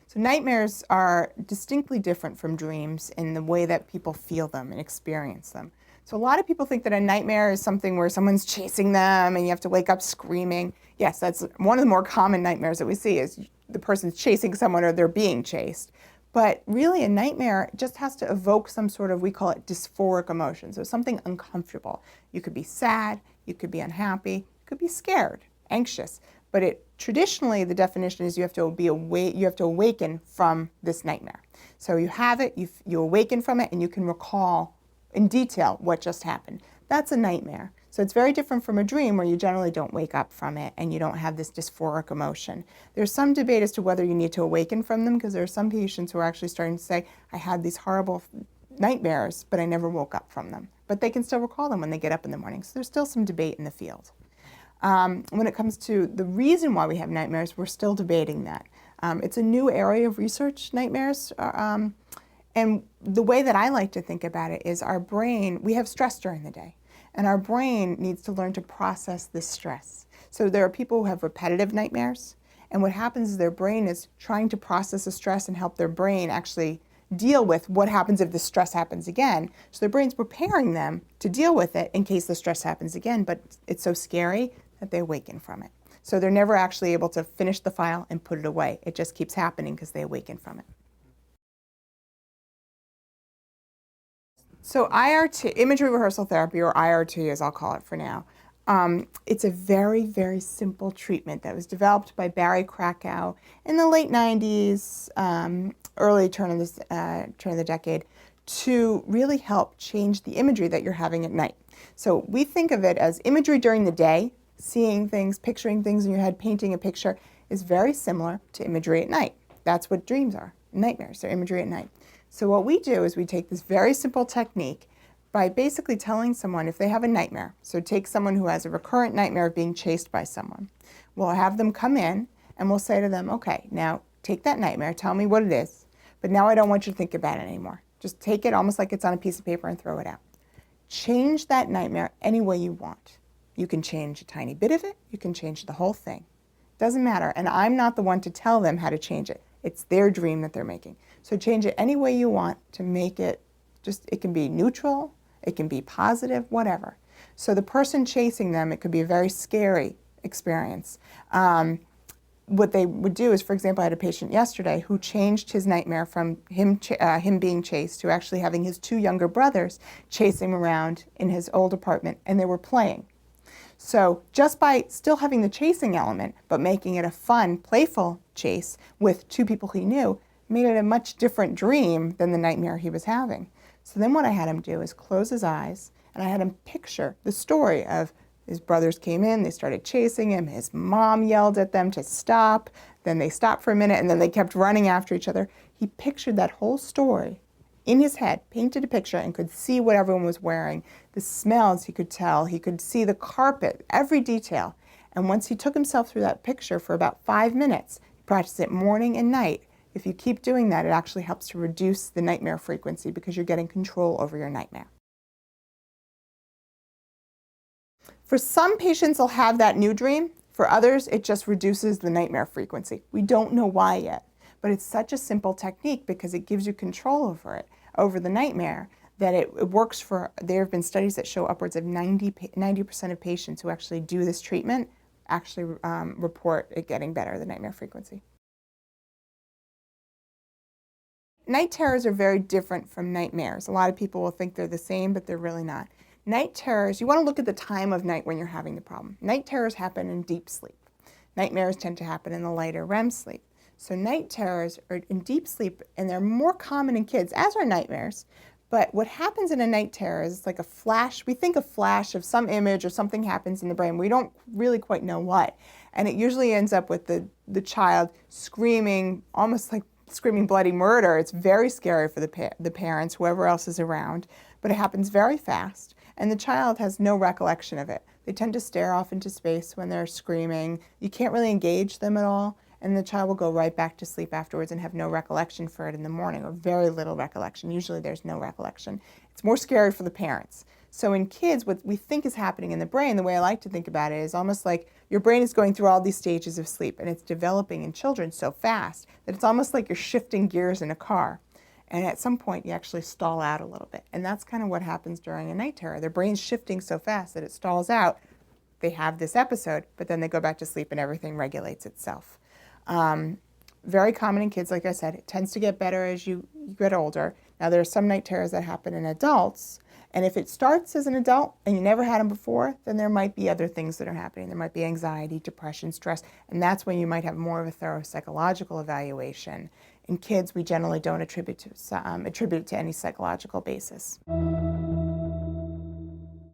So nightmares are distinctly different from dreams in the way that people feel them and experience them. So a lot of people think that a nightmare is something where someone's chasing them and you have to wake up screaming. Yes, that's one of the more common nightmares that we see is the person's chasing someone or they're being chased. But really a nightmare just has to evoke some sort of, we call it dysphoric emotion. So something uncomfortable. You could be sad, you could be unhappy, you could be scared, anxious. But traditionally the definition is you have to awaken from this nightmare. So you have it, you awaken from it, and you can recall in detail what just happened. That's a nightmare. So it's very different from a dream where you generally don't wake up from it and you don't have this dysphoric emotion. There's some debate as to whether you need to awaken from them, because there are some patients who are actually starting to say, I had these horrible nightmares, but I never woke up from them. But they can still recall them when they get up in the morning. So there's still some debate in the field. When it comes to the reason why we have nightmares, we're still debating that. It's a new area of research, nightmares. And the way that I like to think about it is our brain, we have stress during the day, and our brain needs to learn to process this stress. So there are people who have repetitive nightmares, and what happens is their brain is trying to process the stress and help their brain actually deal with what happens if the stress happens again. So their brain's preparing them to deal with it in case the stress happens again, but it's so scary that they awaken from it. So they're never actually able to finish the file and put it away. It just keeps happening because they awaken from it. So IRT, imagery rehearsal therapy, or IRT as I'll call it for now, it's a very, very simple treatment that was developed by Barry Krakow in the late 90s, early turn of the decade, to really help change the imagery that you're having at night. So we think of it as imagery during the day, seeing things, picturing things in your head, painting a picture, is very similar to imagery at night. That's what dreams are, nightmares, they're imagery at night. So what we do is we take this very simple technique by basically telling someone if they have a nightmare. So take someone who has a recurrent nightmare of being chased by someone. We'll have them come in and we'll say to them, okay, now take that nightmare, tell me what it is, but now I don't want you to think about it anymore. Just take it almost like it's on a piece of paper and throw it out. Change that nightmare any way you want. You can change a tiny bit of it, you can change the whole thing. Doesn't matter, and I'm not the one to tell them how to change it. It's their dream that they're making. So change it any way you want to make it it can be neutral, it can be positive, whatever. So the person chasing them, it could be a very scary experience. What they would do is, for example, I had a patient yesterday who changed his nightmare from him being chased to actually having his two younger brothers chasing him around in his old apartment, and they were playing. So just by still having the chasing element, but making it a fun, playful chase with two people he knew, made it a much different dream than the nightmare he was having. So then what I had him do is close his eyes, and I had him picture the story of his brothers came in, they started chasing him, his mom yelled at them to stop, then they stopped for a minute, and then they kept running after each other. He pictured that whole story in his head, painted a picture, and could see what everyone was wearing, the smells he could tell, he could see the carpet, every detail. And once he took himself through that picture for about 5 minutes, he practiced it morning and night. If you keep doing that, it actually helps to reduce the nightmare frequency because you're getting control over your nightmare. For some patients, they'll have that new dream. For others, it just reduces the nightmare frequency. We don't know why yet, but it's such a simple technique because it gives you control over it, over the nightmare, that it works for, there have been studies that show upwards of 90% of patients who actually do this treatment actually report it getting better, the nightmare frequency. Night terrors are very different from nightmares. A lot of people will think they're the same, but they're really not. Night terrors, you want to look at the time of night when you're having the problem. Night terrors happen in deep sleep. Nightmares tend to happen in the lighter REM sleep. So night terrors are in deep sleep, and they're more common in kids, as are nightmares. But what happens in a night terror is like a flash. We think a flash of some image or something happens in the brain. We don't really quite know what. And it usually ends up with the child screaming, almost like screaming bloody murder. It's very scary for the parents, whoever else is around, but it happens very fast, and the child has no recollection of it. They tend to stare off into space when they're screaming. You can't really engage them at all, and the child will go right back to sleep afterwards and have no recollection for it in the morning, or very little recollection. Usually there's no recollection. It's more scary for the parents. So in kids, what we think is happening in the brain, the way I like to think about it, is almost like your brain is going through all these stages of sleep, and it's developing in children so fast that it's almost like you're shifting gears in a car. And at some point, you actually stall out a little bit. And that's kind of what happens during a night terror. Their brain's shifting so fast that it stalls out. They have this episode, but then they go back to sleep and everything regulates itself. Very common in kids, like I said. It tends to get better as you get older. Now, there are some night terrors that happen in adults, and if it starts as an adult and you never had them before, then there might be other things that are happening. There might be anxiety, depression, stress, and that's when you might have more of a thorough psychological evaluation. In kids, we generally don't attribute it to any psychological basis.